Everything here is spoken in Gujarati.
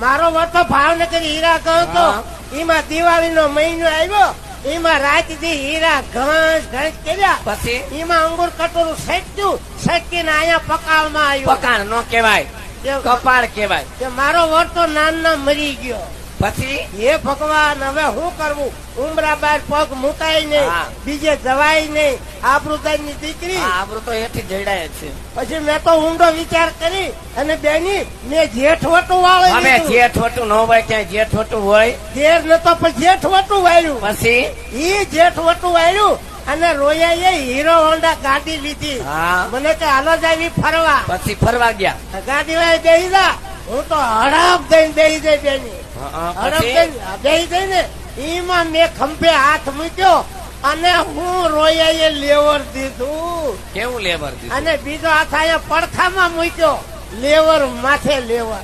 મારો વતો ભાવનગર હીરા કહું તો એમાં દિવાળી નો મહિનો આવ્યો, એમાં રાત દી હીરા ઘસ ઘસ કર્યા, પછી એમાં અંગુર કટોરું સચ્યું સચીને અહીંયા પકાળમાં આવ્યું. પકાણ નો કહેવાય, કપાળ કહેવાય. કે મારો વતો નાના મરી ગયો. પછી હે ભગવાન, હવે શું કરવું? ઉમરા બાર પગ મુકાય નહીં, હા. બીજે જવાય નહીં, આબરૂદાર ની દીકરી. આબરૂ તો હેઠી જડાય છે. પછી મેં તો ઊંડો વિચાર કરી અને બેની મેં જેઠવટું વાળું હવે જેઠવટું ન હોય, ક્યાંય જેઠવટું હોય ઘેર નતો પણ જેઠવટું વાળ્યું. પછી ઈ જેઠવટું વાળ્યું અને રોયાએ હીરો હોન્ડા ગાડી લીધી. હા. મને કે હાલો જાવી ફરવા. પછી ફરવા ગયા. ગાડી વાળી બેહી જા, હું તો હડપ દઈને બેહી જાય બેની. હડપ પછી દઈને બેહી જાય ને એમાં મેં ખંભે હાથ મૂક્યો અને હું રોયાએ લેવર દીધું. કેવું લેબર દીધું? અને બીજો હાથ અહીંયા પડખામાં મૂક્યો, લેવર માથે લેવર.